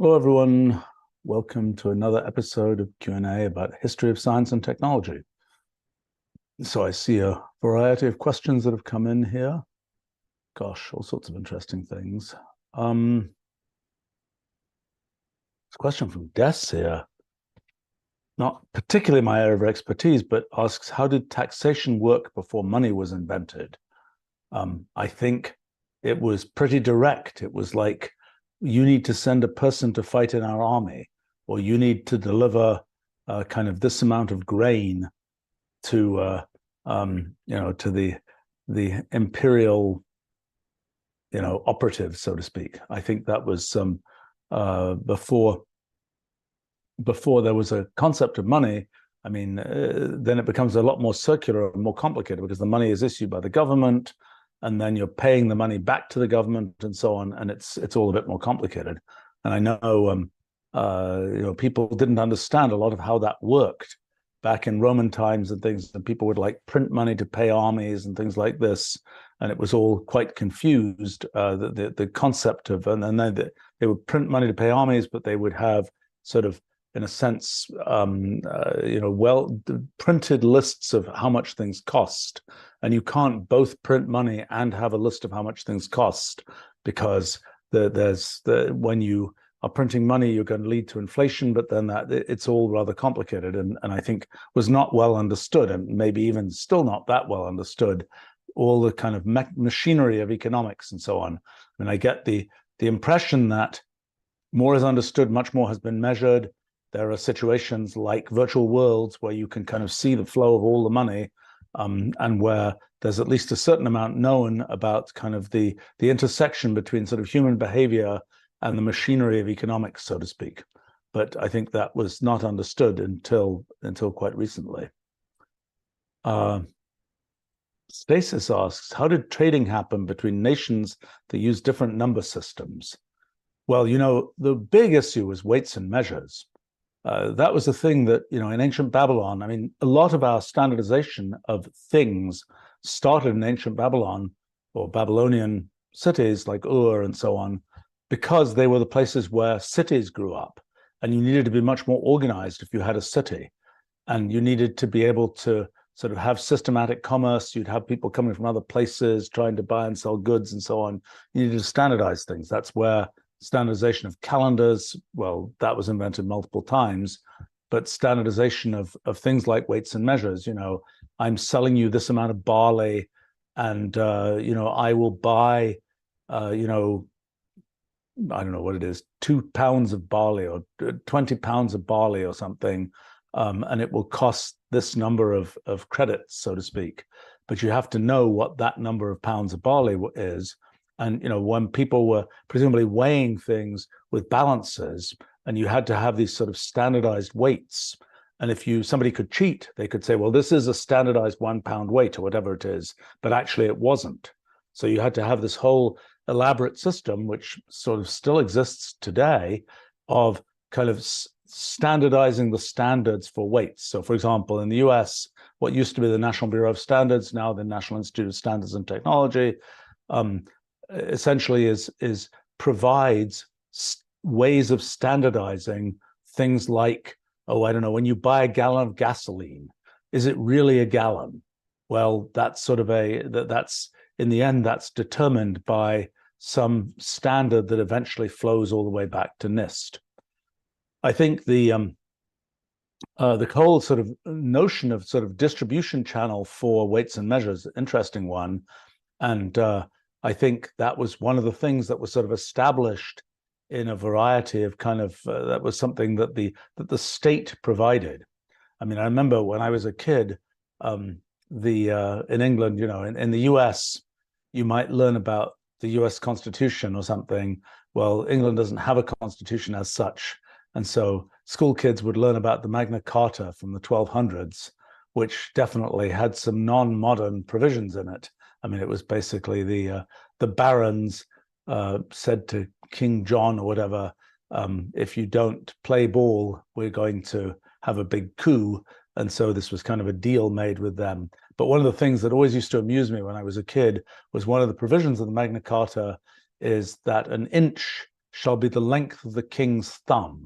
Hello, everyone. Welcome to another episode of Q&A about history of science and technology. So I see a variety of questions that have come in here. Gosh, all sorts of interesting things. This question from Des here, not particularly my area of expertise, but asks, how did taxation work before money was invented? I think it was pretty direct. It was like, you need to send a person to fight in our army, or you need to deliver kind of this amount of grain to to the imperial operatives, so to speak. I think that was before there was a concept of money. I mean, then it becomes a lot more circular and more complicated because the money is issued by the government, and then you're paying the money back to the government and so on, and it's all a bit more complicated. And I know people didn't understand a lot of how that worked back in Roman times and things, and people would like print money to pay armies and things like this, and it was all quite confused. The concept of, and then they would print money to pay armies, but they would have sort of, in a sense, printed lists of how much things cost. And you can't both print money and have a list of how much things cost, because when you are printing money, you're going to lead to inflation, but then it's all rather complicated, and I think was not well understood, and maybe even still not that well understood, all the kind of machinery of economics and so on. And I get the impression that more is understood, much more has been measured. There are situations like virtual worlds where you can kind of see the flow of all the money, and where there's at least a certain amount known about kind of the intersection between sort of human behavior and the machinery of economics, so to speak. But I think that was not understood until quite recently. Stasis asks, how did trading happen between nations that use different number systems? Well, the big issue was weights and measures. That was the thing that, in ancient Babylon, I mean, a lot of our standardization of things started in ancient Babylon or Babylonian cities like Ur and so on, because they were the places where cities grew up, and you needed to be much more organized if you had a city, and you needed to be able to sort of have systematic commerce. You'd have people coming from other places trying to buy and sell goods and so on. You needed to standardize things. That's where standardization of calendars, well, that was invented multiple times, but standardization of things like weights and measures. I'm selling you this amount of barley, and I will buy I don't know what it is, 2 pounds of barley or 20 pounds of barley or something, and it will cost this number of credits, so to speak. But you have to know what that number of pounds of barley is. And when people were presumably weighing things with balances, and you had to have these sort of standardized weights, and if somebody could cheat, they could say, well, this is a standardized 1 pound weight or whatever it is, but actually it wasn't. So you had to have this whole elaborate system, which sort of still exists today, of kind of standardizing the standards for weights. So, for example, in the US, what used to be the National Bureau of Standards, now the National Institute of Standards and Technology, essentially provides ways of standardizing things like, when you buy a gallon of gasoline, is it really a gallon? Well, that's sort of that's in the end, that's determined by some standard that eventually flows all the way back to NIST. I think the whole sort of notion of sort of distribution channel for weights and measures, interesting one. And I think that was one of the things that was sort of established in a variety of kind of, that was something that the state provided. I mean, I remember when I was a kid, in England, in the US, you might learn about the US Constitution or something. Well, England doesn't have a constitution as such. And so school kids would learn about the Magna Carta from the 1200s, which definitely had some non-modern provisions in it. I mean, it was basically the barons said to King John or whatever, if you don't play ball, we're going to have a big coup. And so this was kind of a deal made with them. But one of the things that always used to amuse me when I was a kid was one of the provisions of the Magna Carta is that an inch shall be the length of the king's thumb.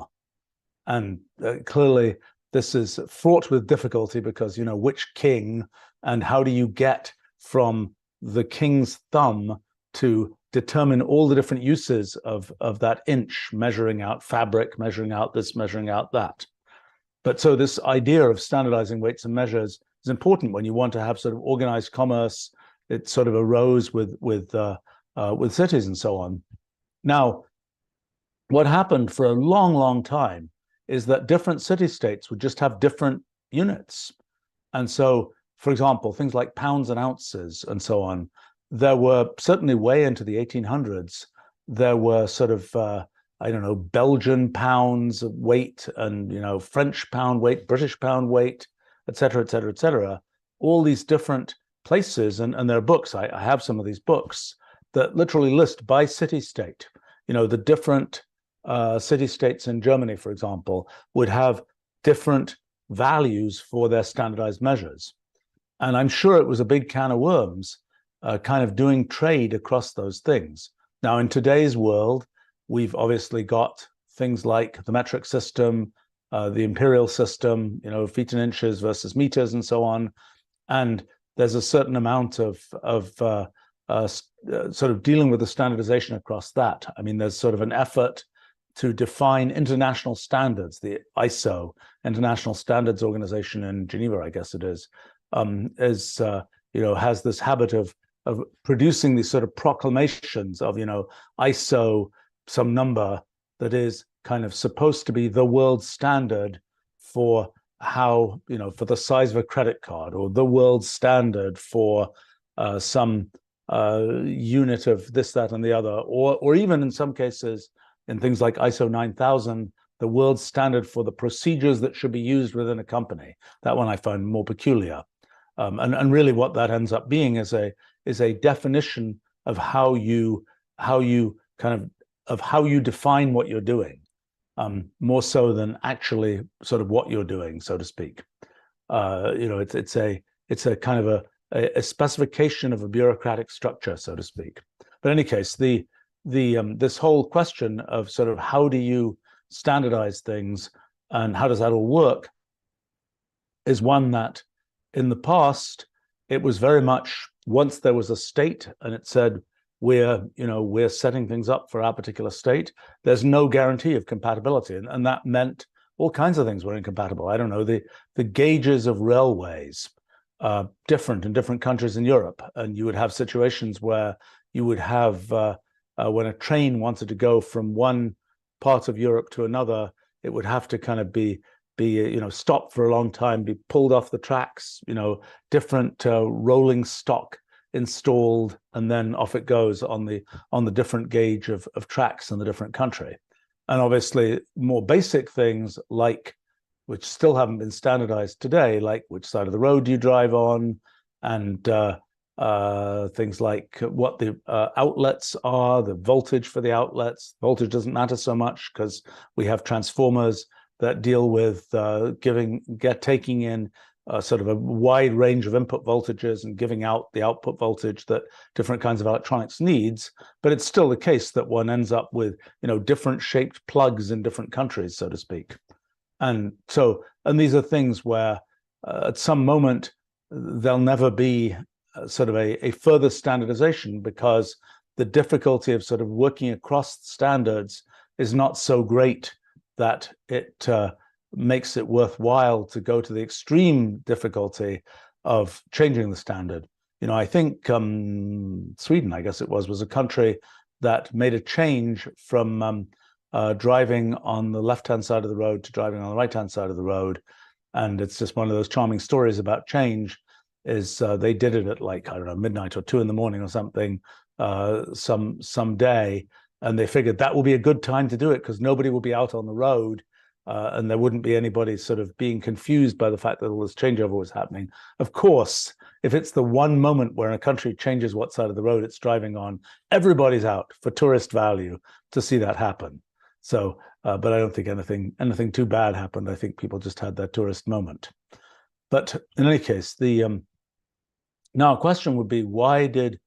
And clearly this is fraught with difficulty because, which king and how do you get from the king's thumb to determine all the different uses of that inch, measuring out fabric, measuring out this, measuring out that. But so this idea of standardizing weights and measures is important when you want to have sort of organized commerce. It sort of arose with cities and so on. Now, what happened for a long, long time is that different city-states would just have different units. And so, for example, things like pounds and ounces and so on, there were certainly way into the 1800s, there were sort of, Belgian pounds weight and, French pound weight, British pound weight, et cetera, et cetera, et cetera. All these different places, and there are books, I have some of these books that literally list by city-state, the different city-states in Germany, for example, would have different values for their standardized measures. And I'm sure it was a big can of worms, kind of doing trade across those things. Now, in today's world, we've obviously got things like the metric system, the imperial system, feet and inches versus meters and so on. And there's a certain amount of sort of dealing with the standardization across that. I mean, there's sort of an effort to define international standards. The ISO, International Standards Organization in Geneva, I guess it is has this habit of producing these sort of proclamations of, ISO, some number that is kind of supposed to be the world standard for how, for the size of a credit card, or the world standard for some unit of this, that, and the other, or even in some cases, in things like ISO 9000, the world standard for the procedures that should be used within a company. That one I find more peculiar. And really what that ends up being is a definition of how you define what you're doing, more so than actually sort of what you're doing, so to speak. It's a kind of a specification of a bureaucratic structure, so to speak. But in any case, this whole question of sort of how do you standardize things and how does that all work is one that in the past, it was very much, once there was a state and it said, we're setting things up for our particular state, there's no guarantee of compatibility. And that meant all kinds of things were incompatible. I don't know, the gauges of railways different in different countries in Europe. And you would have situations where you would have, when a train wanted to go from one part of Europe to another, it would have to kind of be stopped for a long time, be pulled off the tracks, different rolling stock installed, and then off it goes on the different gauge of tracks in the different country. And obviously more basic things like, which still haven't been standardized today, like which side of the road you drive on, and things like what the outlets are, the voltage for the outlets. Voltage doesn't matter so much because we have transformers that deal with taking in sort of a wide range of input voltages and giving out the output voltage that different kinds of electronics needs. But it's still the case that one ends up with, different shaped plugs in different countries, so to speak. And these are things where at some moment there'll never be sort of a further standardization, because the difficulty of sort of working across standards is not so great that it makes it worthwhile to go to the extreme difficulty of changing the standard. I think Sweden, I guess it was a country that made a change from driving on the left-hand side of the road to driving on the right-hand side of the road. And it's just one of those charming stories about change, is they did it at like, I don't know, midnight or 2 in the morning or something, some day. And they figured that will be a good time to do it because nobody will be out on the road, and there wouldn't be anybody sort of being confused by the fact that all this changeover was happening. Of course, if it's the one moment where a country changes what side of the road it's driving on, everybody's out for tourist value to see that happen. So, but I don't think anything too bad happened. I think people just had that tourist moment. But in any case, now a question would be, why did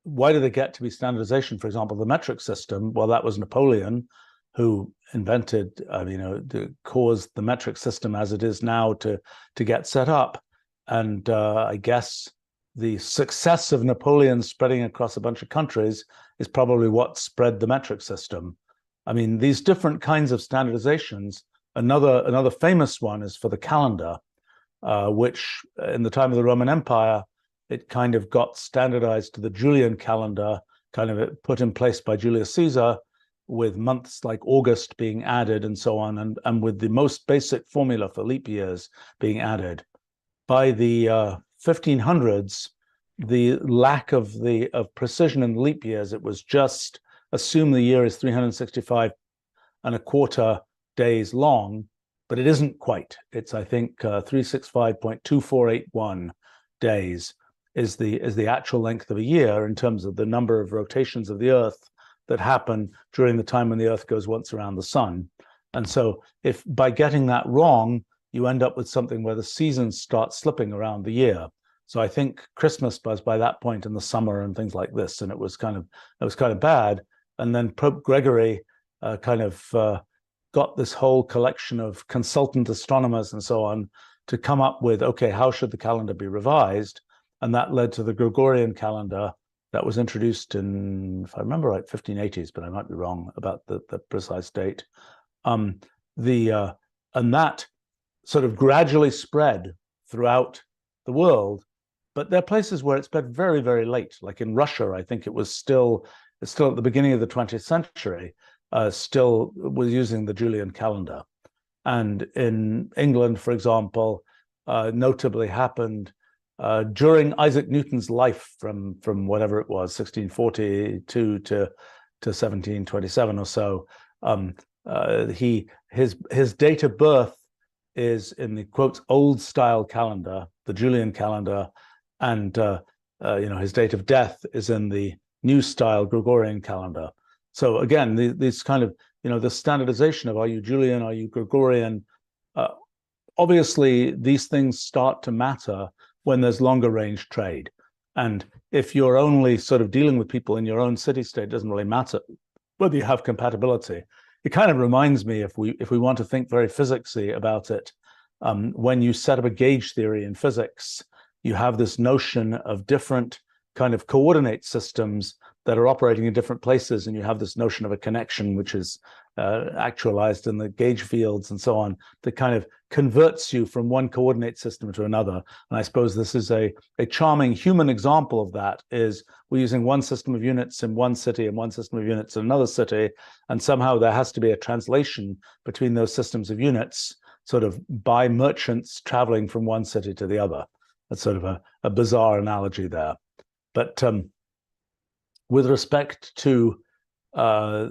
why did they get to be standardization? For example, the metric system, well, that was Napoleon who invented, caused the metric system as it is now to get set up. And I guess the success of Napoleon spreading across a bunch of countries is probably what spread the metric system. I mean, these different kinds of standardizations, another famous one is for the calendar, which in the time of the Roman Empire, it kind of got standardized to the Julian calendar, kind of put in place by Julius Caesar, with months like August being added and so on, and with the most basic formula for leap years being added. By the 1500s, the lack of precision in leap years, it was just assume the year is 365 and a quarter days long, but it isn't quite. It's, I think, 365.2481 days is the actual length of a year in terms of the number of rotations of the Earth that happen during the time when the Earth goes once around the sun. And so if by getting that wrong, you end up with something where the seasons start slipping around the year. So I think Christmas was by that point in the summer and things like this, and it was kind of bad. And then Pope Gregory got this whole collection of consultant astronomers and so on to come up with, okay, how should the calendar be revised? And that led to the Gregorian calendar that was introduced in, if I remember right, 1580s, but I might be wrong about the precise date. And that sort of gradually spread throughout the world, but there are places where it spread very, very late. Like in Russia, I think it's still at the beginning of the 20th century, still was using the Julian calendar. And in England, for example, notably happened during Isaac Newton's life from whatever it was, 1642 to 1727 or so. His date of birth is in the quotes old style calendar, the Julian calendar, and his date of death is in the new style Gregorian calendar. So again, these kind of the standardization of, are you Julian, are you Gregorian? Obviously, these things start to matter when there's longer range trade. And if you're only sort of dealing with people in your own city state, it doesn't really matter whether you have compatibility. It kind of reminds me, if we want to think very physicsy about it, when you set up a gauge theory in physics, you have this notion of different kind of coordinate systems that are operating in different places, and you have this notion of a connection which is actualized in the gauge fields and so on, that kind of converts you from one coordinate system to another. And I suppose this is a charming human example of that, is we're using one system of units in one city and one system of units in another city, and somehow there has to be a translation between those systems of units, sort of by merchants traveling from one city to the other. That's sort of a bizarre analogy there. But with respect to I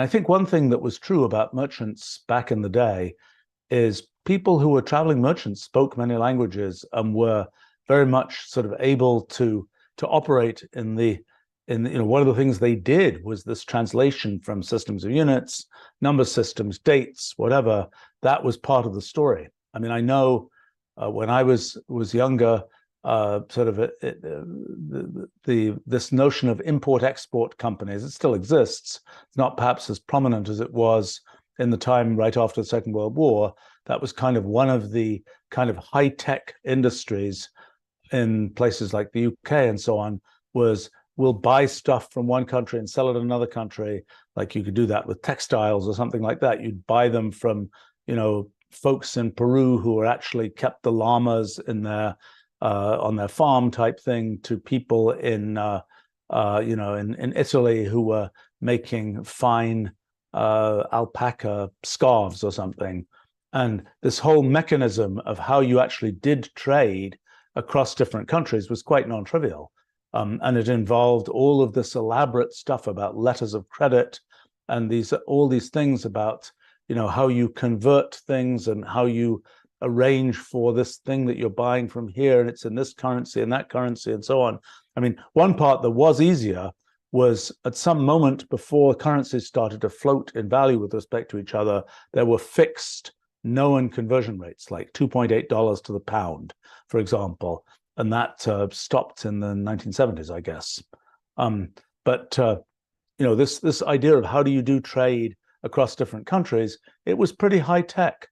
think one thing that was true about merchants back in the day is people who were traveling merchants spoke many languages and were very much sort of able to operate in one of the things they did was this translation from systems of units, number systems, dates, whatever. That was part of the story. I mean, I know when I was younger, this notion of import-export companies, it still exists. It's not perhaps as prominent as it was in the time right after the Second World War. That was kind of one of the kind of high-tech industries in places like the UK and so on, was we'll buy stuff from one country and sell it in another country. Like you could do that with textiles or something like that. You'd buy them from, folks in Peru who were actually kept the llamas in their on their farm type thing, to people in Italy who were making fine alpaca scarves or something. And this whole mechanism of how you actually did trade across different countries was quite non-trivial. And it involved all of this elaborate stuff about letters of credit and all these things about, how you convert things and how you arrange for this thing that you're buying from here, and it's in this currency and that currency and so on. I mean, one part that was easier was at some moment before currencies started to float in value with respect to each other, there were fixed known conversion rates, like $2.8 to the pound, for example. and that stopped in the 1970s, I guess. But this idea of how do you do trade across different countries, it was pretty high tech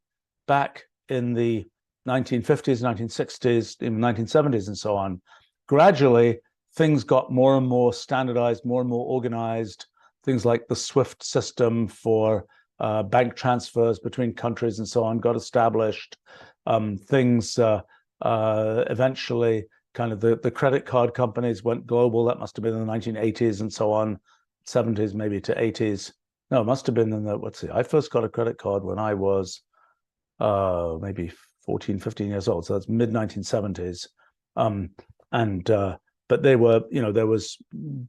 back in the 1950s, 1960s, even 1970s, and so on. Gradually, things got more and more standardized, more and more organized. Things like the SWIFT system for bank transfers between countries and so on got established. Things eventually, kind of the credit card companies went global. That must have been in the 1980s and so on, 70s maybe to 80s. No, it must have been in the, let's see, I first got a credit card when I was maybe 14, 15 years old. So that's mid 1970s. But they were, there was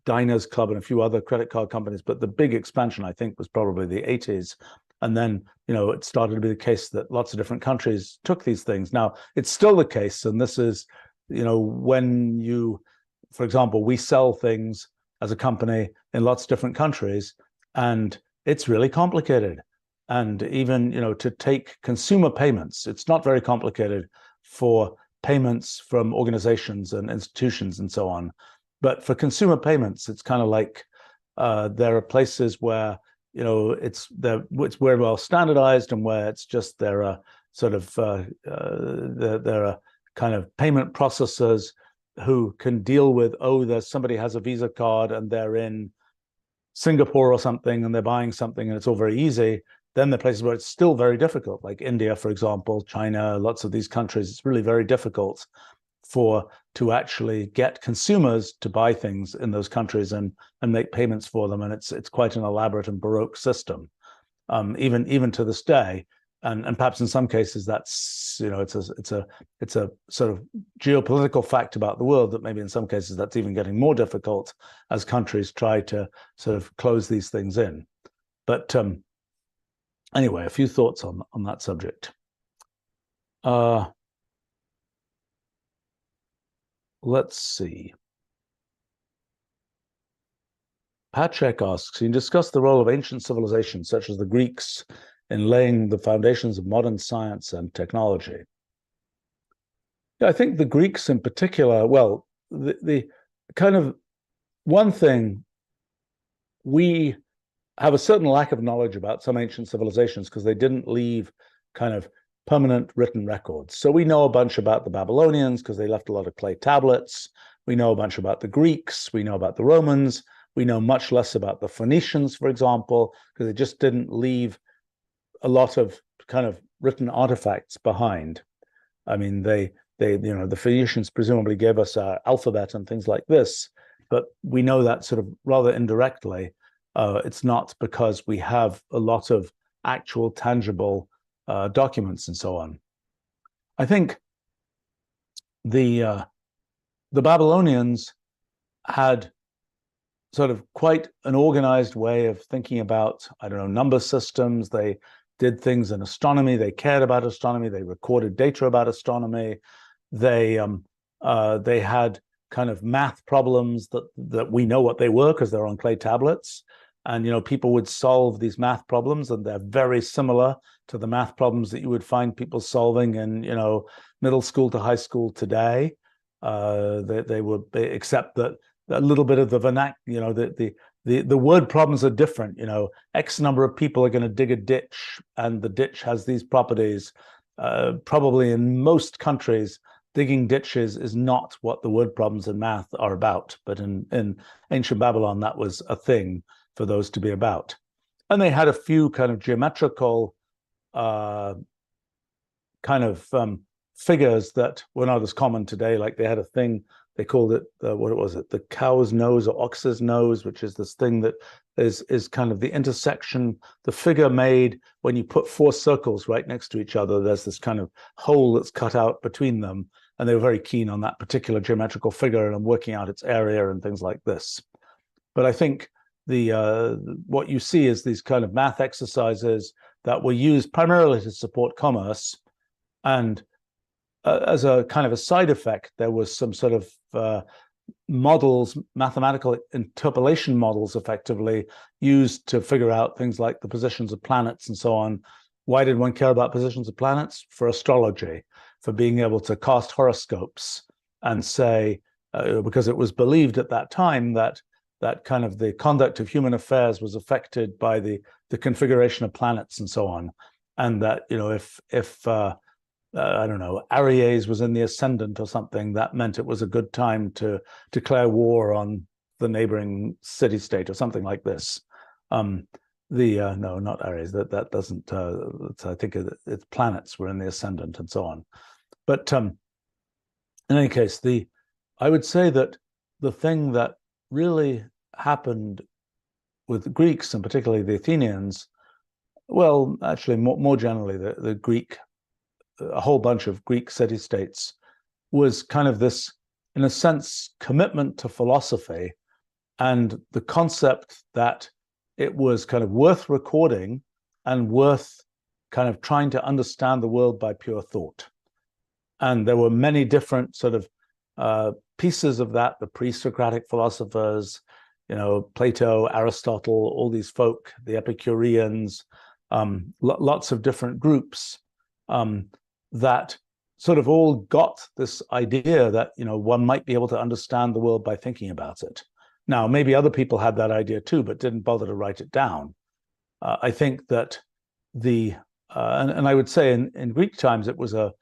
Diners Club and a few other credit card companies, but the big expansion, I think, was probably the 80s. And then, it started to be the case that lots of different countries took these things. Now, it's still the case, and this is, when you, for example, we sell things as a company in lots of different countries, and it's really complicated. And even, to take consumer payments, it's not very complicated for payments from organizations and institutions and so on. But for consumer payments, it's kind of like there are places where, it's very well standardized, and where it's just there are sort of there are kind of payment processors who can deal with, there's somebody has a Visa card and they're in Singapore or something and they're buying something and it's all very easy. Then the places where it's still very difficult, like India, for example, China, lots of these countries, it's really very difficult to actually get consumers to buy things in those countries and make payments for them. And it's quite an elaborate and baroque system, even to this day. And perhaps in some cases that's, it's a sort of geopolitical fact about the world that maybe in some cases that's even getting more difficult as countries try to sort of close these things in. But anyway, a few thoughts on that subject. Let's see. Patrick asks, can you discuss the role of ancient civilizations such as the Greeks in laying the foundations of modern science and technology? Yeah, I think the Greeks in particular, well, the kind of one thing, we have a certain lack of knowledge about some ancient civilizations because they didn't leave kind of permanent written records. So we know a bunch about the Babylonians because they left a lot of clay tablets. We know a bunch about the Greeks. We know about the Romans. We know much less about the Phoenicians, for example, because they just didn't leave a lot of kind of written artifacts behind. I mean, the Phoenicians presumably gave us our alphabet and things like this, but we know that sort of rather indirectly. It's not because we have a lot of actual tangible documents and so on. I think the Babylonians had sort of quite an organized way of thinking about, number systems. They did things in astronomy. They cared about astronomy. They recorded data about astronomy. They had kind of math problems that we know what they were because they're on clay tablets. And, people would solve these math problems, and they're very similar to the math problems that you would find people solving in, middle school to high school today. They would, except that a little bit of the vernacular, the word problems are different. X number of people are going to dig a ditch, and the ditch has these properties. Probably in most countries, digging ditches is not what the word problems in math are about. But in ancient Babylon, that was a thing for those to be about. And they had a few kind of geometrical figures that were not as common today. Like they had a thing, they called it, what was it? The cow's nose or ox's nose, which is this thing that is kind of the intersection, the figure made when you put four circles right next to each other. There's this kind of hole that's cut out between them. And they were very keen on that particular geometrical figure and working out its area and things like this. But I think what you see is these kind of math exercises that were used primarily to support commerce. And as a kind of a side effect, there was some sort of models, mathematical interpolation models, effectively used to figure out things like the positions of planets and so on. Why did one care about positions of planets? For astrology, for being able to cast horoscopes and say, because it was believed at that time that kind of the conduct of human affairs was affected by the configuration of planets and so on, and that if I don't know, Aries was in the ascendant or something, that meant it was a good time to declare war on the neighboring city-state or something like this. No, not Aries. That doesn't. I think it's planets were in the ascendant and so on. But in any case, I would say that the thing that really happened with the Greeks, and particularly the Athenians, well, actually more generally, the Greek, a whole bunch of Greek city-states, was kind of this, in a sense, commitment to philosophy and the concept that it was kind of worth recording and worth kind of trying to understand the world by pure thought. And there were many different sort of pieces of that, the pre-Socratic philosophers, Plato, Aristotle, all these folk, the Epicureans, lots of different groups that sort of all got this idea that, one might be able to understand the world by thinking about it. Now, maybe other people had that idea too, but didn't bother to write it down. I think that and I would say in Greek times, it was it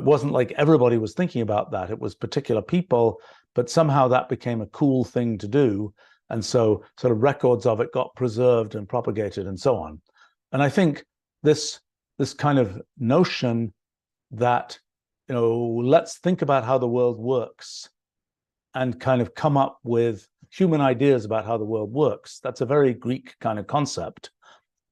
wasn't like everybody was thinking about that. It was particular people, but somehow that became a cool thing to do. And so sort of records of it got preserved and propagated and so on. And I think this kind of notion that, let's think about how the world works and kind of come up with human ideas about how the world works. That's a very Greek kind of concept.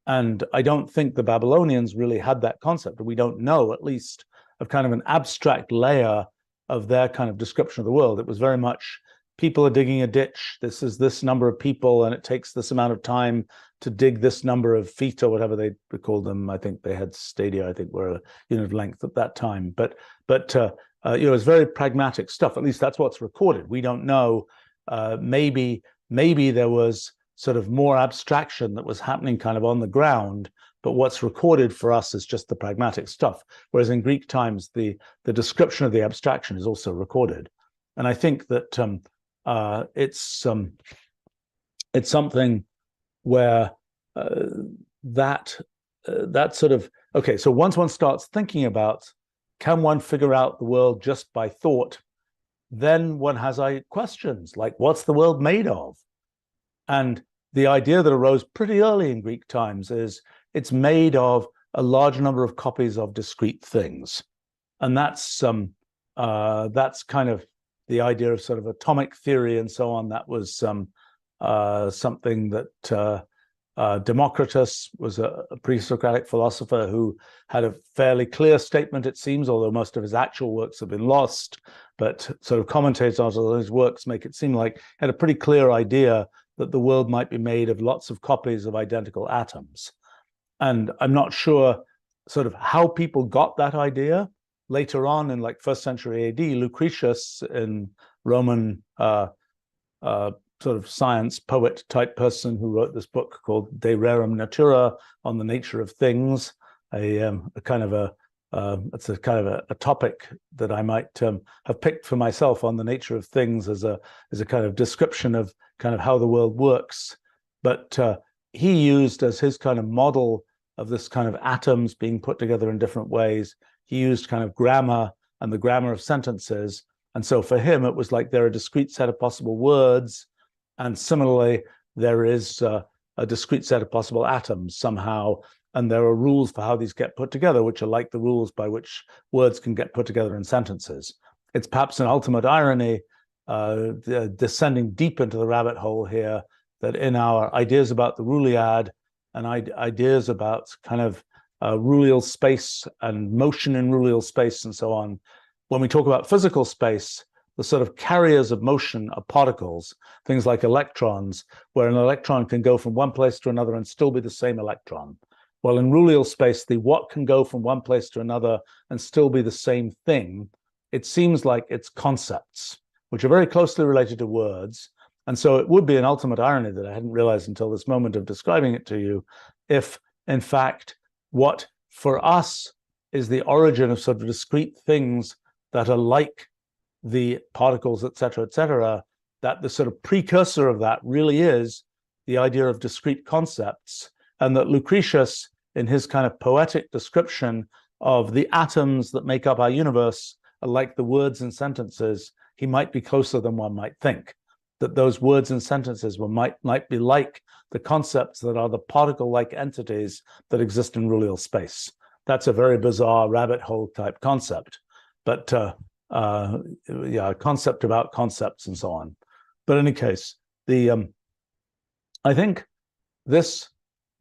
And I don't think the Babylonians really had that concept. We don't know, at least, of kind of an abstract layer of their kind of description of the world. It was very much, people are digging a ditch. This is this number of people, and it takes this amount of time to dig this number of feet or whatever they called them. I think they had stadia, I think, were a unit of length at that time. But it's very pragmatic stuff. At least that's what's recorded. We don't know. Maybe there was sort of more abstraction that was happening kind of on the ground, but what's recorded for us is just the pragmatic stuff. Whereas in Greek times, the description of the abstraction is also recorded. And I think that it's something where that sort of, okay, so once one starts thinking about, can one figure out the world just by thought, then one has questions like, what's the world made of? And the idea that arose pretty early in Greek times is it's made of a large number of copies of discrete things. And that's kind of the idea of sort of atomic theory and so on. That was something that Democritus was a pre-Socratic philosopher who had a fairly clear statement, it seems, although most of his actual works have been lost, but sort of commentators on his works make it seem like he had a pretty clear idea that the world might be made of lots of copies of identical atoms. And I'm not sure sort of how people got that idea. Later on in like 1st century AD, Lucretius, in Roman sort of science poet type person who wrote this book called De Rerum Natura, on the nature of things, it's a kind of a topic that I might have picked for myself, on the nature of things as a kind of description of kind of how the world works. But he used as his kind of model of this kind of atoms being put together in different ways, he used kind of grammar and the grammar of sentences. And so for him, it was like there are a discrete set of possible words, and similarly, there is a discrete set of possible atoms somehow, and there are rules for how these get put together, which are like the rules by which words can get put together in sentences. It's perhaps an ultimate irony, descending deep into the rabbit hole here, that in our ideas about the Rulliad and ideas about kind of rullial space and motion in rullial space and so on, when we talk about physical space, the sort of carriers of motion are particles, things like electrons, where an electron can go from one place to another and still be the same electron. Well, in rullial space, the what can go from one place to another and still be the same thing. It seems like it's concepts, which are very closely related to words. And so it would be an ultimate irony that I hadn't realized until this moment of describing it to you, if, in fact, what for us is the origin of sort of discrete things that are like the particles, et cetera, that the sort of precursor of that really is the idea of discrete concepts, and that Lucretius, in his kind of poetic description of the atoms that make up our universe, are like the words and sentences, he might be closer than one might think. That those words and sentences might be like the concepts that are the particle-like entities that exist in real space. That's a very bizarre rabbit hole type concept, but yeah, a concept about concepts and so on. But in any case, I think this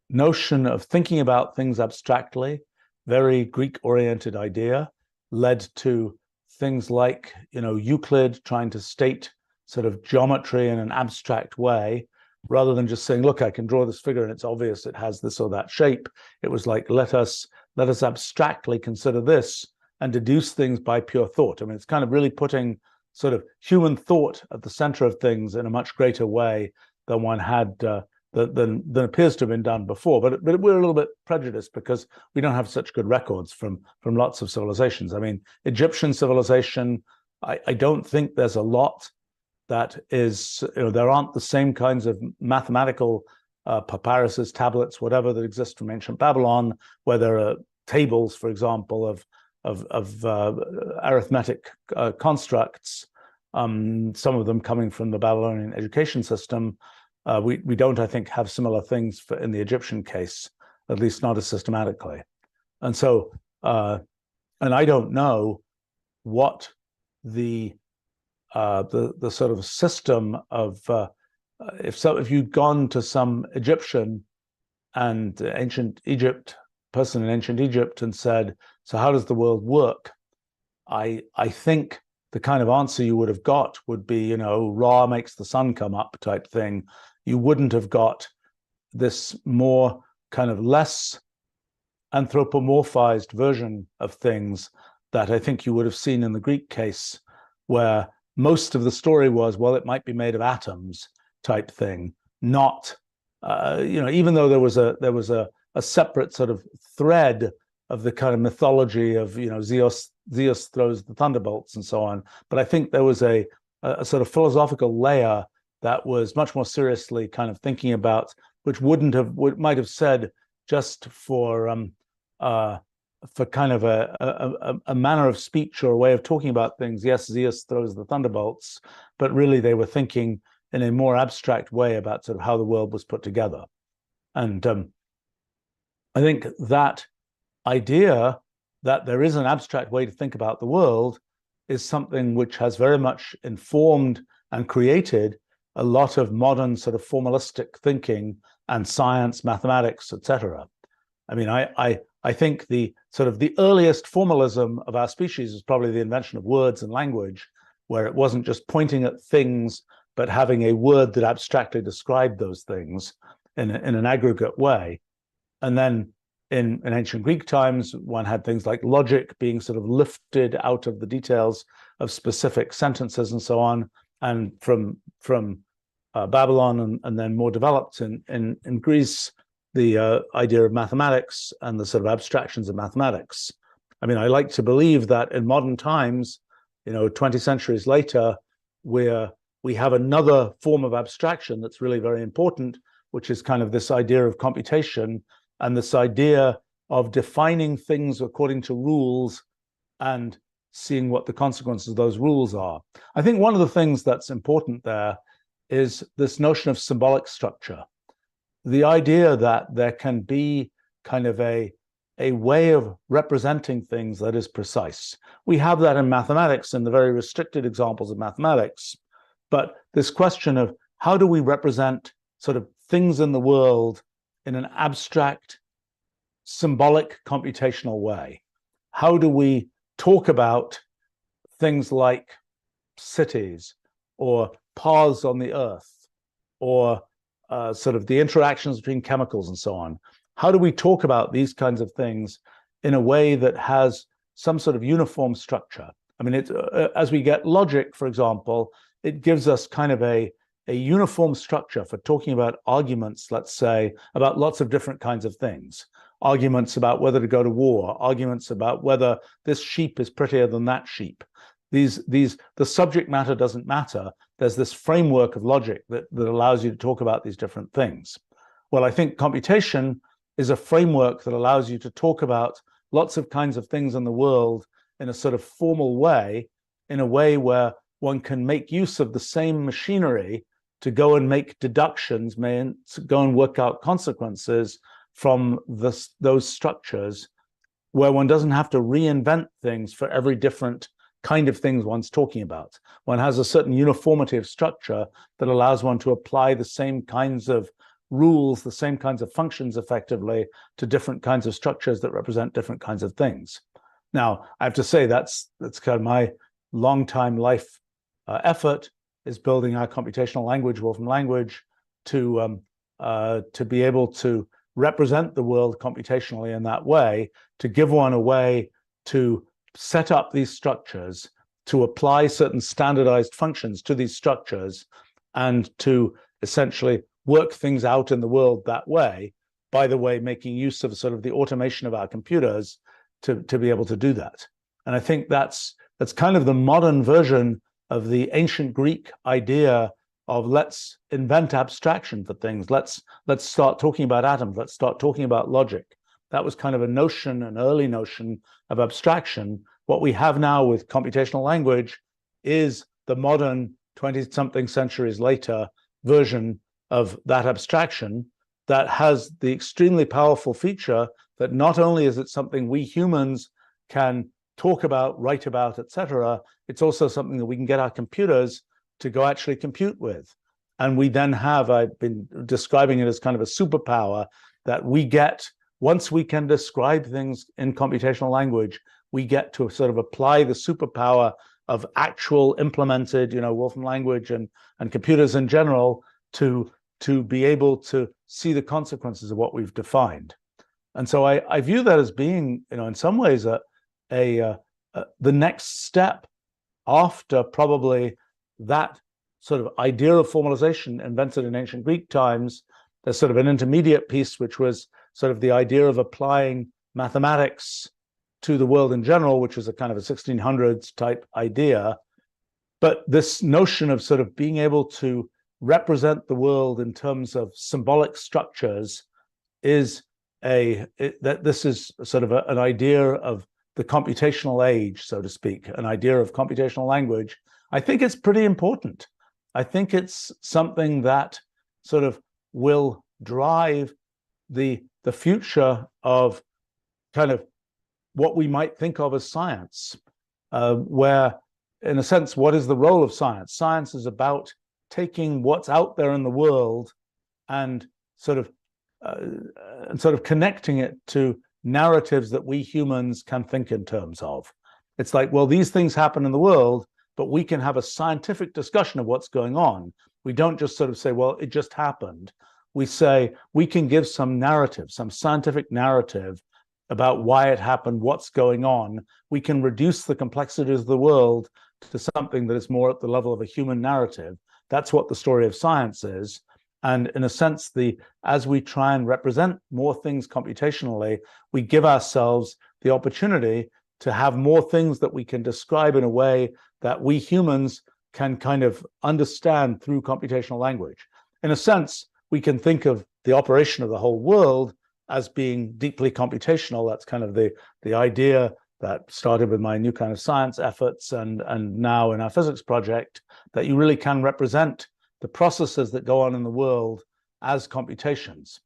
notion of thinking about things abstractly, very Greek-oriented idea, led to things like, Euclid trying to state sort of geometry in an abstract way, rather than just saying, look, I can draw this figure and it's obvious it has this or that shape. It was like, let us abstractly consider this and deduce things by pure thought. I mean, it's kind of really putting sort of human thought at the center of things in a much greater way than one had than appears to have been done before. But we're a little bit prejudiced because we don't have such good records from lots of civilizations. I mean, Egyptian civilization, I don't think there's a lot that is, there aren't the same kinds of mathematical papyruses, tablets, whatever, that exist from ancient Babylon, where there are tables, for example, of arithmetic constructs, some of them coming from the Babylonian education system. We don't, I think, have similar things in the Egyptian case, at least not as systematically. And so, and I don't know what the sort of system of if you'd gone to some Egyptian and ancient Egypt person in ancient Egypt and said, so how does the world work? I think the kind of answer you would have got would be, Ra makes the sun come up type thing. You wouldn't have got this more kind of less anthropomorphized version of things that I think you would have seen in the Greek case, where most of the story was, well, it might be made of atoms type thing, not, even though there was a separate sort of thread of the kind of mythology of, Zeus throws the thunderbolts and so on. But I think there was a sort of philosophical layer that was much more seriously kind of thinking about, which might have said just for kind of a manner of speech or a way of talking about things, yes, Zeus throws the thunderbolts, but really they were thinking in a more abstract way about sort of how the world was put together. And I think that idea that there is an abstract way to think about the world is something which has very much informed and created a lot of modern sort of formalistic thinking and science, mathematics, etc. I mean, I think the sort of the earliest formalism of our species is probably the invention of words and language, where it wasn't just pointing at things, but having a word that abstractly described those things in an aggregate way. And then in ancient Greek times, one had things like logic being sort of lifted out of the details of specific sentences and so on. And from Babylon and then more developed in Greece, the idea of mathematics and the sort of abstractions of mathematics. I mean, I like to believe that in modern times, 20 centuries later, we have another form of abstraction that's really very important, which is kind of this idea of computation and this idea of defining things according to rules and seeing what the consequences of those rules are. I think one of the things that's important there is this notion of symbolic structure. The idea that there can be kind of a way of representing things that is precise. We have that in mathematics in the very restricted examples of mathematics, but this question of how do we represent sort of things in the world in an abstract, symbolic, computational way? How do we talk about things like cities or paths on the earth or sort of the interactions between chemicals and so on? How do we talk about these kinds of things in a way that has some sort of uniform structure? I mean, as we get logic, for example, it gives us kind of a uniform structure for talking about arguments, let's say, about lots of different kinds of things. Arguments about whether to go to war, arguments about whether this sheep is prettier than that sheep. the subject matter doesn't matter. There's this framework of logic that allows you to talk about these different things. Well, I think computation is a framework that allows you to talk about lots of kinds of things in the world in a sort of formal way, in a way where one can make use of the same machinery to go and make deductions, go and work out consequences from those structures, where one doesn't have to reinvent things for every different kind of things one's talking about. One has a certain uniformity of structure that allows one to apply the same kinds of rules, the same kinds of functions effectively to different kinds of structures that represent different kinds of things. Now, I have to say that's kind of my long time life effort, is building our computational language, Wolfram language, to be able to represent the world computationally in that way, to give one a way to set up these structures, to apply certain standardized functions to these structures, and to essentially work things out in the world that way, by the way, making use of sort of the automation of our computers to be able to do that. And I think that's kind of the modern version of the ancient Greek idea of let's invent abstraction for things. Let's start talking about atoms. Let's start talking about logic. That was kind of a notion, an early notion of abstraction. What we have now with computational language is the modern 20-something centuries later version of that abstraction that has the extremely powerful feature that not only is it something we humans can talk about, write about, etc., it's also something that we can get our computers to go actually compute with. And we then have, I've been describing it as kind of a superpower that we get, once we can describe things in computational language, we get to sort of apply the superpower of actual implemented, Wolfram language and computers in general to be able to see the consequences of what we've defined. And so I view that as being, in some ways, the next step after probably that sort of idea of formalization invented in ancient Greek times. There's sort of an intermediate piece, which was sort of the idea of applying mathematics to the world in general, which was a kind of a 1600s type idea. But this notion of sort of being able to represent the world in terms of symbolic structures is this is sort of an idea of the computational age, so to speak, an idea of computational language. I think it's pretty important. I think it's something that sort of will drive the future of kind of what we might think of as science, where, in a sense, what is the role of science? Science is about taking what's out there in the world and sort of connecting it to narratives that we humans can think in terms of. It's like, well, these things happen in the world, but we can have a scientific discussion of what's going on. We don't just sort of say, well, it just happened. We say, we can give some narrative, some scientific narrative about why it happened, what's going on. We can reduce the complexities of the world to something that is more at the level of a human narrative. That's what the story of science is. And in a sense, as we try and represent more things computationally, we give ourselves the opportunity to have more things that we can describe in a way that we humans can kind of understand through computational language. In a sense, we can think of the operation of the whole world as being deeply computational. That's kind of the idea that started with my new kind of science efforts and now in our physics project, that you really can represent the processes that go on in the world as computations.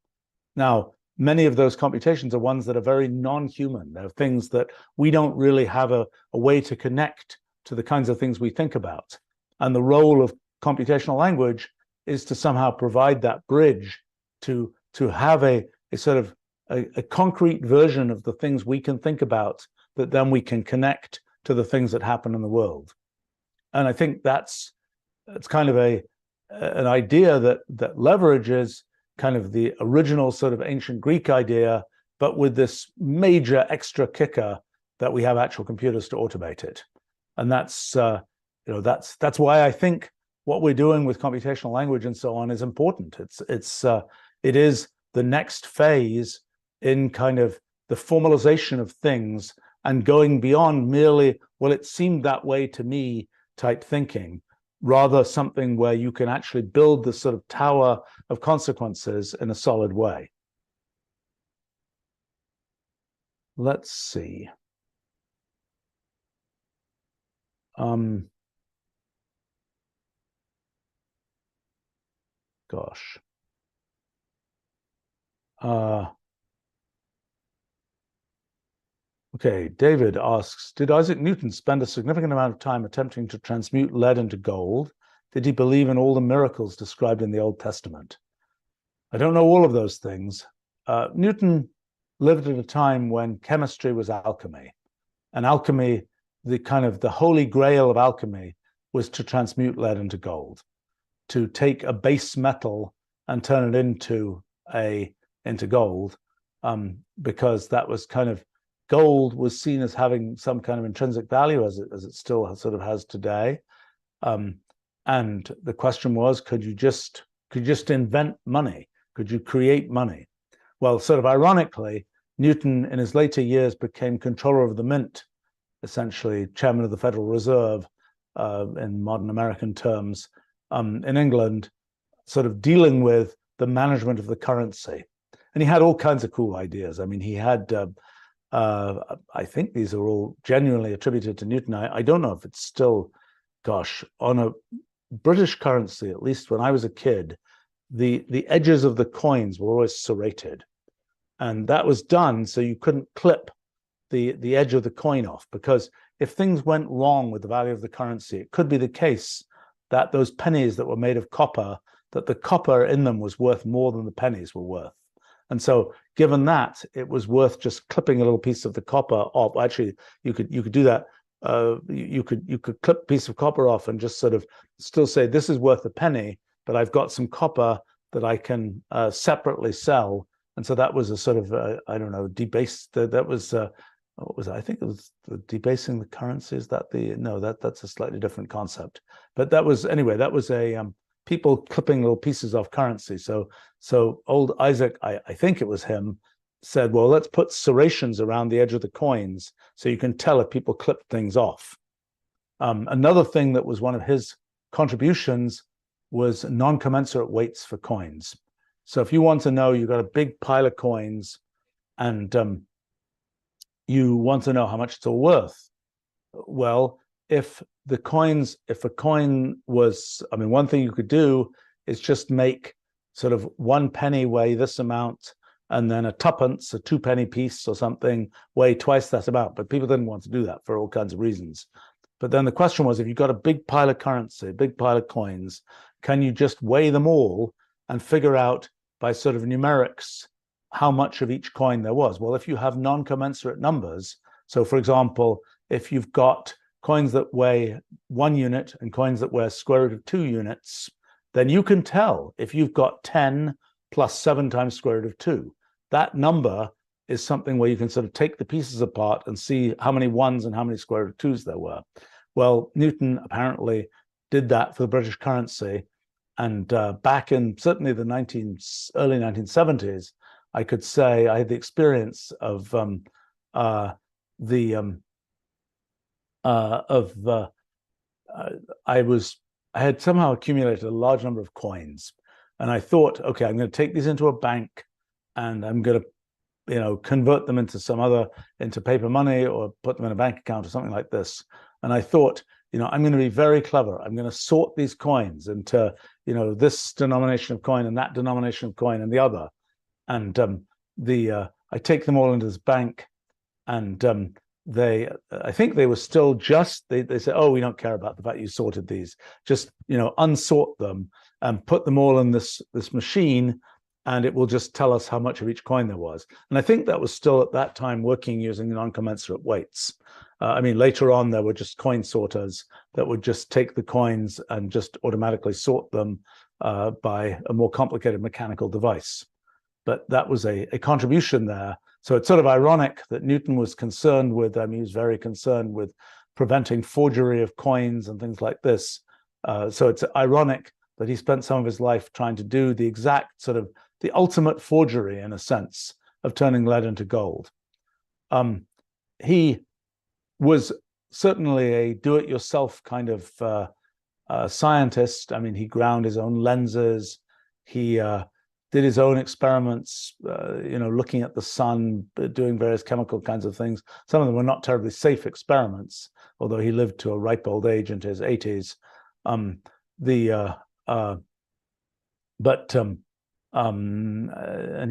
Now, many of those computations are ones that are very non-human. They're things that we don't really have a way to connect to the kinds of things we think about. And the role of computational language is to somehow provide that bridge to have a sort of a concrete version of the things we can think about that then we can connect to the things that happen in the world. And I think it's kind of an idea that leverages kind of the original sort of ancient Greek idea, but with this major extra kicker that we have actual computers to automate it. And that's why I think what we're doing with computational language and so on is important. It is the next phase in kind of the formalization of things and going beyond merely, well, it seemed that way to me type thinking, rather something where you can actually build this sort of tower of consequences in a solid way. Let's see. Gosh. Okay, David asks, did Isaac Newton spend a significant amount of time attempting to transmute lead into gold? Did he believe in all the miracles described in the Old Testament? I don't know all of those things. Newton lived at a time when chemistry was alchemy. And alchemy, the holy grail of alchemy, was to transmute lead into gold, to take a base metal and turn it into gold, because that was gold was seen as having some kind of intrinsic value, as it still sort of has today. And the question was, could you just invent money? Could you create money? Well, sort of ironically, Newton in his later years became controller of the mint, essentially chairman of the Federal Reserve in modern American terms, in England, sort of dealing with the management of the currency. And he had all kinds of cool ideas. I mean, he had, I think these are all genuinely attributed to Newton. I don't know if it's still, gosh, on a British currency, at least when I was a kid, the edges of the coins were always serrated. And that was done so you couldn't clip the edge of the coin off, because if things went wrong with the value of the currency, it could be the case that those pennies that were made of copper, that the copper in them was worth more than the pennies were worth. And so given that, it was worth just clipping a little piece of the copper off. Actually, you could do that. You could clip a piece of copper off and just sort of still say, this is worth a penny, but I've got some copper that I can separately sell. And so that was a sort of, I don't know, debased, that was, what was it? I think it was the debasing the currency. Is that no, that's a slightly different concept. But that was, anyway, that was a, people clipping little pieces off currency. So old Isaac, I think it was him, said, well, let's put serrations around the edge of the coins so you can tell if people clip things off. Another thing that was one of his contributions was non-commensurate weights for coins. So if you want to know, you've got a big pile of coins and you want to know how much it's all worth. Well, if a coin was, I mean, one thing you could do is just make sort of 1 penny weigh this amount, and then a tuppence, a 2-penny piece or something, weigh twice that amount. But people didn't want to do that for all kinds of reasons. But then the question was, if you've got a big pile of currency, a big pile of coins, can you just weigh them all and figure out by sort of numerics how much of each coin there was? Well, if you have non-commensurate numbers, so for example, if you've got coins that weigh 1 unit and coins that weigh square root of 2 units, then you can tell if you've got 10 plus 7 times square root of 2. That number is something where you can sort of take the pieces apart and see how many ones and how many square root of 2s there were. Well, Newton apparently did that for the British currency. And back in certainly the early 1970s, I could say I had the experience of I had somehow accumulated a large number of coins, and I thought, okay, I'm going to take these into a bank, and I'm going to, convert them into paper money or put them in a bank account or something like this. And I thought, I'm going to be very clever. I'm going to sort these coins into, this denomination of coin and that denomination of coin and the other. And I take them all into this bank, and I think they were still they said, oh, we don't care about the fact you sorted these. Just, unsort them and put them all in this machine, and it will just tell us how much of each coin there was. And I think that was still at that time working using non-commensurate weights. I mean, later on, there were just coin sorters that would just take the coins and just automatically sort them by a more complicated mechanical device. But that was a contribution there. So it's sort of ironic that Newton was concerned with, he was very concerned with preventing forgery of coins and things like this. So it's ironic that he spent some of his life trying to do the exact sort of the ultimate forgery, in a sense, of turning lead into gold. He was certainly a do-it-yourself kind of scientist. I mean, he ground his own lenses. He did his own experiments, looking at the sun, doing various chemical kinds of things. Some of them were not terribly safe experiments, although he lived to a ripe old age into his 80s. And he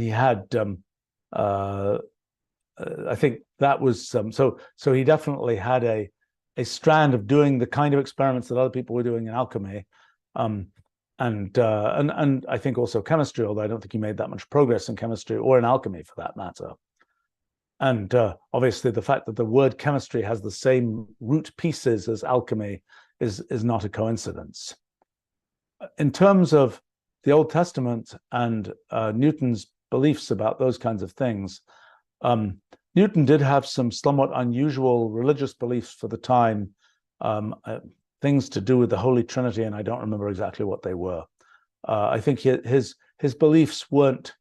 had, I think that was so he definitely had a strand of doing the kind of experiments that other people were doing in alchemy, and I think also chemistry, although I don't think he made that much progress in chemistry or in alchemy for that matter. And obviously the fact that the word chemistry has the same root pieces as alchemy is not a coincidence. In terms of the Old Testament and Newton's beliefs about those kinds of things, Newton did have some somewhat unusual religious beliefs for the time, things to do with the Holy Trinity, and I don't remember exactly what they were. I think his beliefs weren't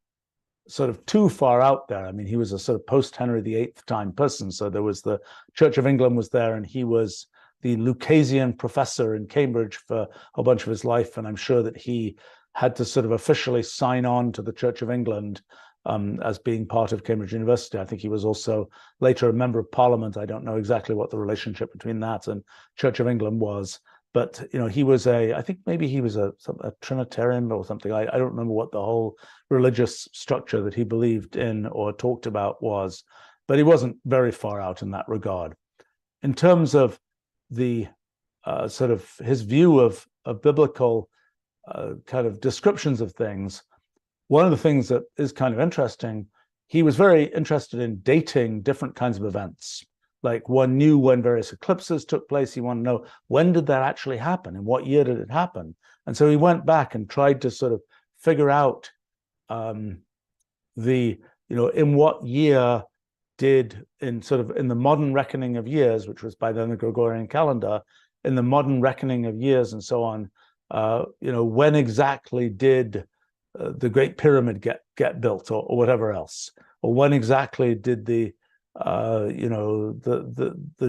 sort of too far out there. I mean, he was a sort of post-Henry VIII time person, so there was the Church of England was there, and he was the Lucasian professor in Cambridge for a bunch of his life, and I'm sure that he had to sort of officially sign on to the Church of England as being part of Cambridge University. I think he was also later a member of Parliament. I don't know exactly what the relationship between that and Church of England was, but he was I think maybe he was a Trinitarian or something. I don't remember what the whole religious structure that he believed in or talked about was, but he wasn't very far out in that regard. In terms of the sort of his view of biblical kind of descriptions of things, one of the things that is kind of interesting, he was very interested in dating different kinds of events. Like one knew when various eclipses took place. He wanted to know, when did that actually happen and what year did it happen? And so he went back and tried to sort of figure out in what year did, in the modern reckoning of years, which was by then the Gregorian calendar, in the modern reckoning of years and so on, when exactly did the Great Pyramid get built, or whatever else, or when exactly did the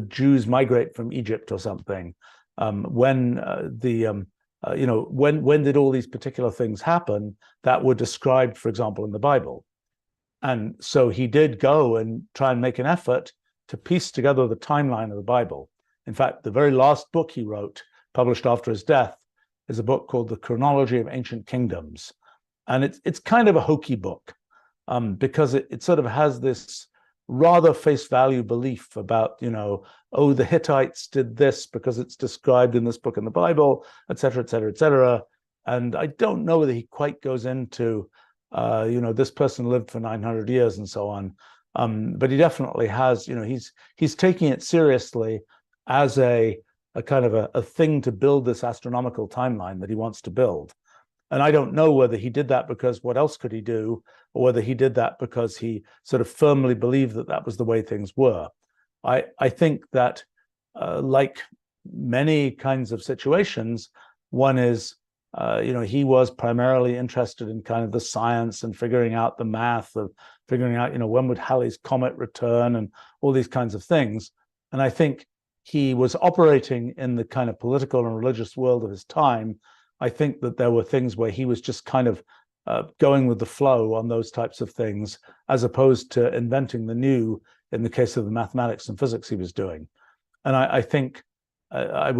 Jews migrate from Egypt or something? When did all these particular things happen that were described, for example, in the Bible? And so he did go and try and make an effort to piece together the timeline of the Bible. In fact, the very last book he wrote, published after his death, is a book called The Chronology of Ancient Kingdoms. And it's kind of a hokey book because it sort of has this rather face value belief about, the Hittites did this because it's described in this book in the Bible, et cetera, et cetera, et cetera. And I don't know whether he quite goes into, this person lived for 900 years and so on. But he definitely has, he's taking it seriously as a kind of a thing to build this astronomical timeline that he wants to build. And I don't know whether he did that because what else could he do, or whether he did that because he sort of firmly believed that that was the way things were. I think that like many kinds of situations, one is, he was primarily interested in kind of the science and figuring out the math of figuring out, when would Halley's Comet return and all these kinds of things. And I think he was operating in the kind of political and religious world of his time. I think that there were things where he was just kind of going with the flow on those types of things, as opposed to inventing the new in the case of the mathematics and physics he was doing. And I think I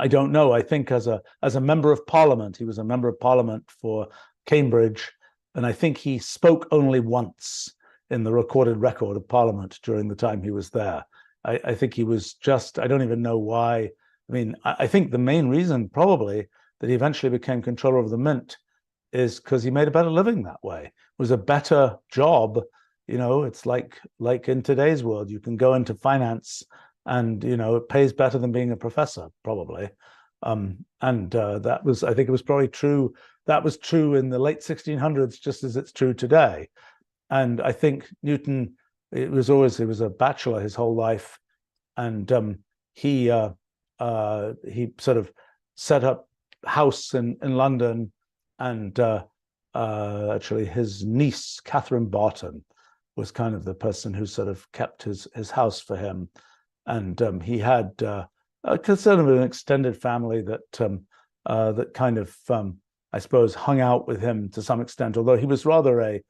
don't know. I think as a member of Parliament, he was a member of Parliament for Cambridge, and I think he spoke only once in the recorded record of Parliament during the time he was there. I think he was just, I don't even know why. I mean, I think the main reason probably that he eventually became controller of the mint is because he made a better living that way. It was a better job. It's like in today's world, you can go into finance and, it pays better than being a professor, probably. That was, I think it was probably true. That was true in the late 1600s, just as it's true today. And I think Newton, he was a bachelor his whole life. And he sort of set up house in London, and actually his niece Catherine Barton was kind of the person who sort of kept his house for him. And he had sort of an extended family that kind of, I suppose, hung out with him to some extent, although he was rather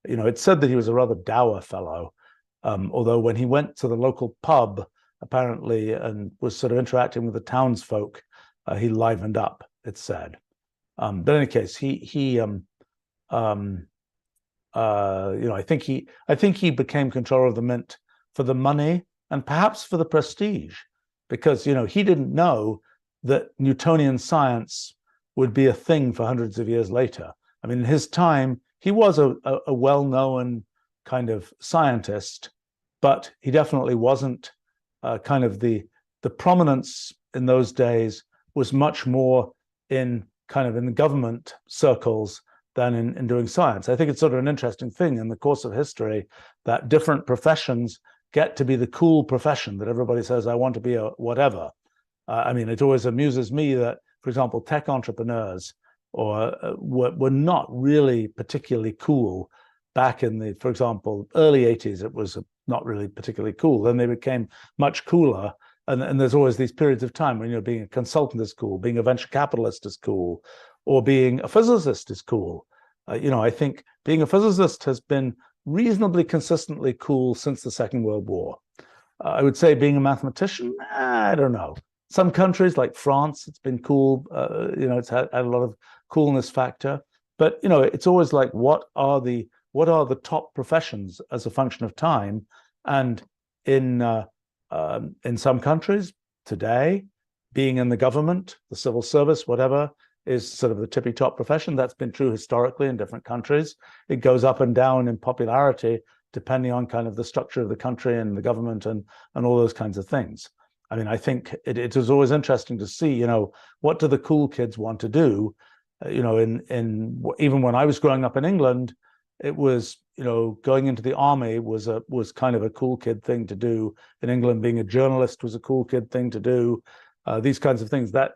it's said that he was a rather dour fellow. Although when he went to the local pub, apparently, and was sort of interacting with the townsfolk, he livened up, it's said. But in any case, I think he became controller of the mint for the money and perhaps for the prestige, because he didn't know that Newtonian science would be a thing for hundreds of years later. I mean, in his time, he was a well-known kind of scientist, but he definitely wasn't kind of the prominence in those days was much more in the government circles than in doing science. I think it's sort of an interesting thing in the course of history that different professions get to be the cool profession that everybody says, I want to be a whatever. I mean, it always amuses me that, for example, tech entrepreneurs were not really particularly cool back in the, for example, early 80s. It was not really particularly cool. Then they became much cooler. And there's always these periods of time when being a consultant is cool, being a venture capitalist is cool, or being a physicist is cool. I think being a physicist has been reasonably consistently cool since the Second World War. I would say being a mathematician, I don't know. Some countries like France, it's been cool. It's had a lot of coolness factor. But it's always like, what are the top professions as a function of time? And in some countries today, being in the government, the civil service, whatever, is sort of the tippy top profession. That's been true historically in different countries. It goes up and down in popularity depending on kind of the structure of the country and the government and all those kinds of things. I mean, I think it is always interesting to see, what do the cool kids want to do? In even when I was growing up in England, it was, going into the army was kind of a cool kid thing to do. In England, being a journalist was a cool kid thing to do. These kinds of things that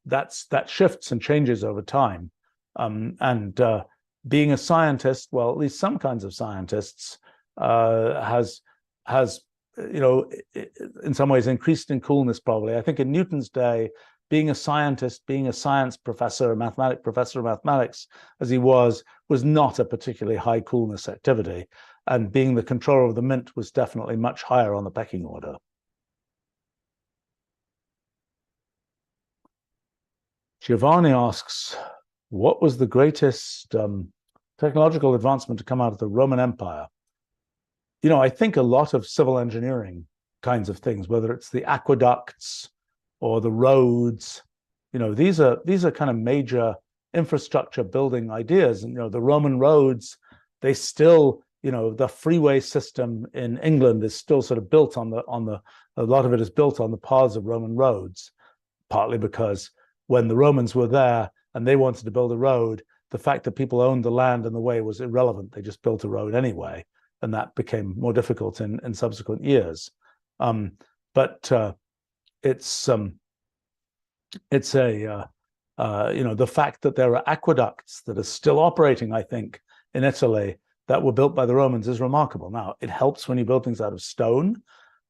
that shifts and changes over time. And being a scientist, well, at least some kinds of scientists, has in some ways increased in coolness probably. I think in Newton's day, being a scientist, being a science professor, a professor of mathematics, as he was not a particularly high coolness activity. And being the controller of the mint was definitely much higher on the pecking order. Giovanni asks, what was the greatest technological advancement to come out of the Roman Empire? I think a lot of civil engineering kinds of things, whether it's the aqueducts or the roads, these are kind of major infrastructure building ideas. And the Roman roads, they still, the freeway system in England is still sort of built on a lot of it is built on the paths of Roman roads, partly because when the Romans were there and they wanted to build a road, the fact that people owned the land and the way was irrelevant. They just built a road anyway, and that became more difficult in subsequent years. But it's the fact that there are aqueducts that are still operating, I think, in Italy that were built by the Romans is remarkable. Now, it helps when you build things out of stone,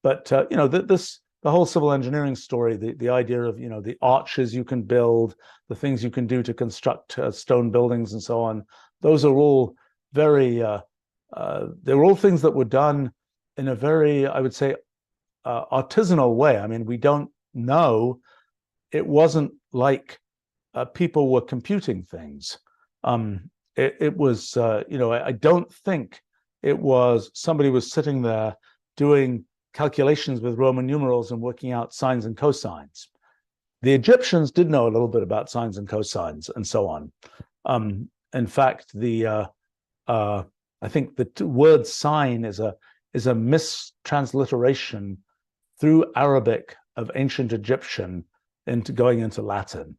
but the whole civil engineering story, the idea of the arches you can build, the things you can do to construct stone buildings and so on, those are all very they were all things that were done in a very, I would say, artisanal way. I mean, we don't know. It wasn't like people were computing things. It was, I don't think it was somebody was sitting there doing calculations with Roman numerals and working out sines and cosines. The Egyptians did know a little bit about sines and cosines and so on. In fact, I think the word sine is a mistransliteration through Arabic of ancient Egyptian going into Latin.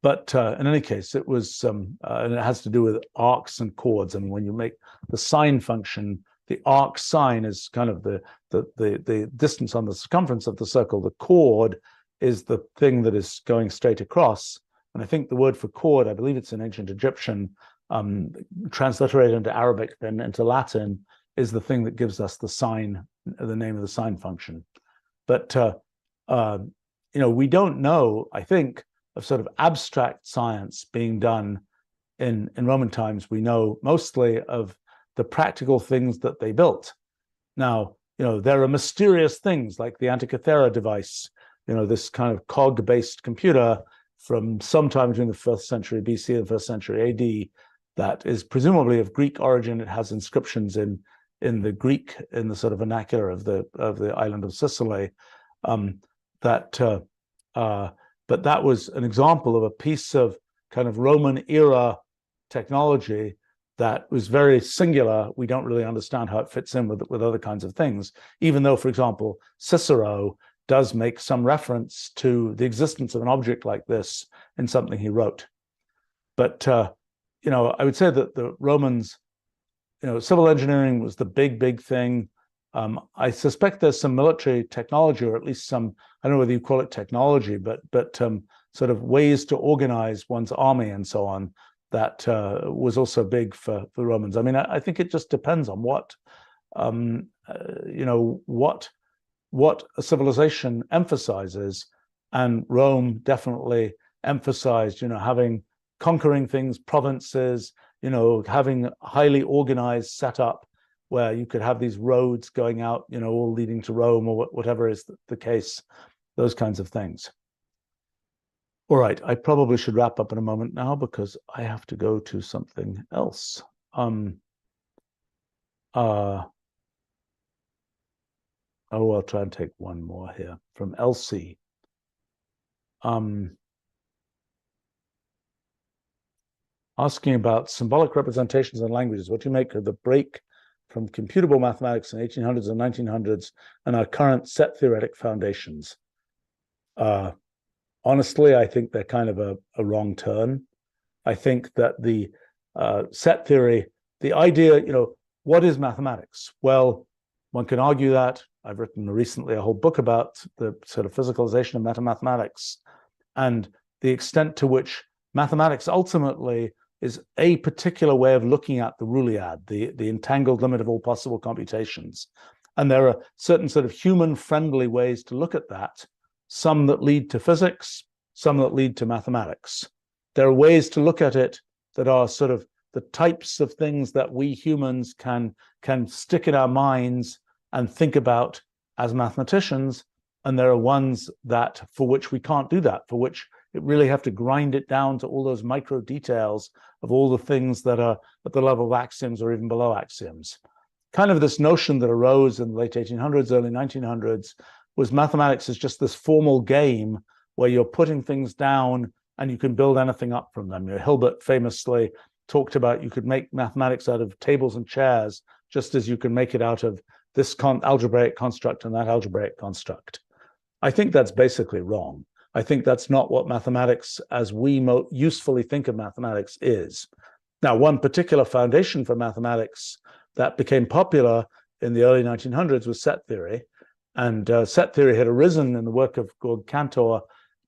But in any case, it was, and it has to do with arcs and chords. I mean, when you make the sine function, the arc sine is kind of the distance on the circumference of the circle. The chord is the thing that is going straight across. And I think the word for chord, I believe it's in ancient Egyptian, transliterated into Arabic, then into Latin, is the thing that gives us the sign, the name of the sign function. But we don't know, I think, of sort of abstract science being done in Roman times. We know mostly of the practical things that they built. Now, there are mysterious things like the Antikythera device, this kind of cog-based computer from sometime between the 1st century BC and the 1st century AD that is presumably of Greek origin. It has inscriptions in the Greek, in the sort of vernacular of the island of Sicily. But that was an example of a piece of kind of Roman era technology that was very singular. We don't really understand how it fits in with other kinds of things, even though, for example, Cicero does make some reference to the existence of an object like this in something he wrote. But, I would say that the Romans, civil engineering was the big thing. I suspect there's some military technology, or at least some, I don't know whether you call it technology, but sort of ways to organize one's army and so on, that was also big for the Romans. I mean, I think it just depends on what a civilization emphasizes, and Rome definitely emphasized, conquering things, provinces, having highly organized setup where you could have these roads going out, all leading to Rome, or whatever is the case, those kinds of things. All right, I probably should wrap up in a moment now because I have to go to something else. I'll try and take one more here from Elsie. Asking about symbolic representations and languages. What do you make of the break from computable mathematics in 1800s and 1900s and our current set-theoretic foundations? Honestly, I think they're kind of a wrong turn. I think that the set theory, the idea, what is mathematics? Well, one can argue that. I've written recently a whole book about the sort of physicalization of mathematics and the extent to which mathematics ultimately is a particular way of looking at the Roolead, the entangled limit of all possible computations. And there are certain sort of human-friendly ways to look at that, some that lead to physics, some that lead to mathematics. There are ways to look at it that are sort of the types of things that we humans can stick in our minds and think about as mathematicians, and there are ones that for which we can't do that, for which it really have to grind it down to all those micro details of all the things that are at the level of axioms or even below axioms. Kind of this notion that arose in the late 1800s, early 1900s, was mathematics is just this formal game where you're putting things down and you can build anything up from them. Hilbert famously talked about you could make mathematics out of tables and chairs, just as you can make it out of this algebraic construct and that algebraic construct. I think that's basically wrong. I think that's not what mathematics, as we usefully think of mathematics, is. Now, one particular foundation for mathematics that became popular in the early 1900s was set theory. And set theory had arisen in the work of Georg Cantor,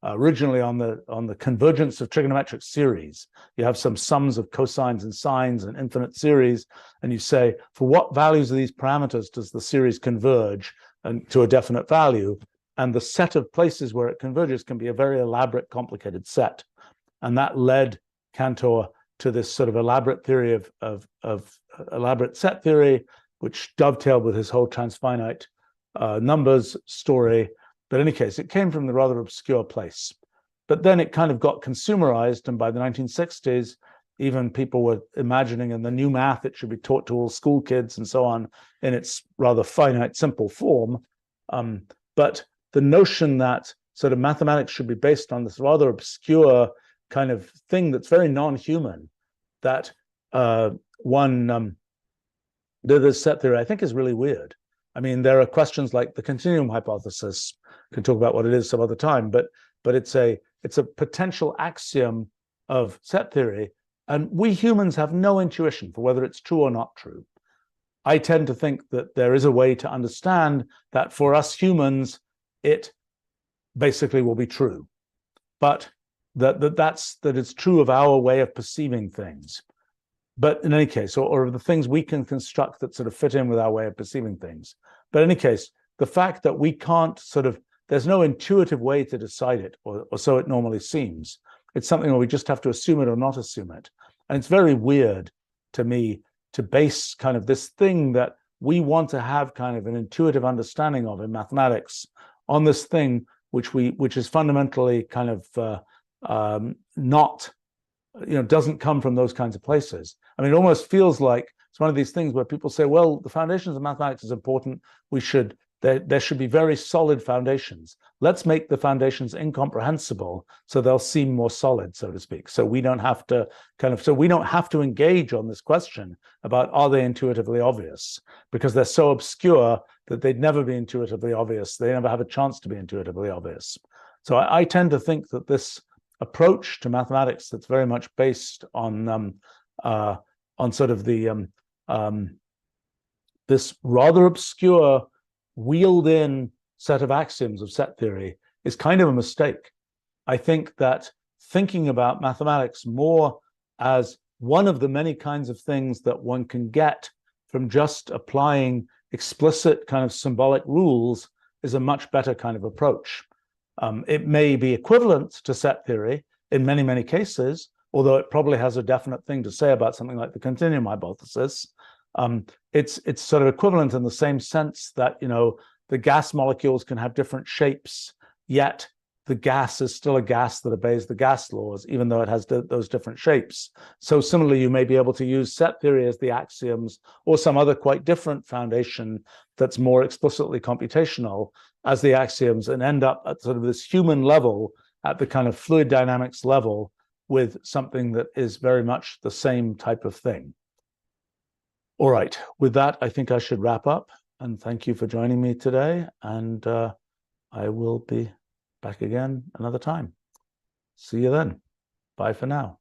originally on the convergence of trigonometric series. You have some sums of cosines and sines and infinite series, and you say, for what values of these parameters does the series converge and to a definite value? And the set of places where it converges can be a very elaborate, complicated set. And that led Cantor to this sort of elaborate theory of elaborate set theory, which dovetailed with his whole transfinite numbers story. But in any case, it came from the rather obscure place. But then it kind of got consumerized, and by the 1960s, even people were imagining in the new math it should be taught to all school kids and so on in its rather finite, simple form. But the notion that sort of mathematics should be based on this rather obscure kind of thing that's very non-human, that this set theory, I think, is really weird. I mean, there are questions like the continuum hypothesis. We can talk about what it is some other time, but it's a potential axiom of set theory, and we humans have no intuition for whether it's true or not true. I tend to think that there is a way to understand that for us humans, it basically will be true, but that it's true of our way of perceiving things. But in any case, or the things we can construct that sort of fit in with our way of perceiving things. But in any case, the fact that we can't sort of, there's no intuitive way to decide it, or so it normally seems. It's something where we just have to assume it or not assume it. And it's very weird to me to base kind of this thing that we want to have kind of an intuitive understanding of in mathematics on this thing which is fundamentally kind of not, doesn't come from those kinds of places. I mean, it almost feels like it's one of these things where people say, well, the foundations of mathematics is important. There should be very solid foundations. Let's make the foundations incomprehensible so they'll seem more solid, so to speak. So we don't have to engage on this question about, are they intuitively obvious? Because they're so obscure that they'd never be intuitively obvious. They never have a chance to be intuitively obvious. So I tend to think that this approach to mathematics that's very much based on sort of the this rather obscure wheeled-in set of axioms of set theory is kind of a mistake. I think that thinking about mathematics more as one of the many kinds of things that one can get from just applying explicit kind of symbolic rules is a much better kind of approach. It may be equivalent to set theory in many, many cases, although it probably has a definite thing to say about something like the continuum hypothesis. It's sort of equivalent in the same sense that, the gas molecules can have different shapes, yet the gas is still a gas that obeys the gas laws, even though it has those different shapes. So similarly, you may be able to use set theory as the axioms, or some other quite different foundation that's more explicitly computational as the axioms, and end up at sort of this human level, at the kind of fluid dynamics level, with something that is very much the same type of thing. All right, with that, I think I should wrap up. And thank you for joining me today. And I will be back again another time. See you then. Bye for now.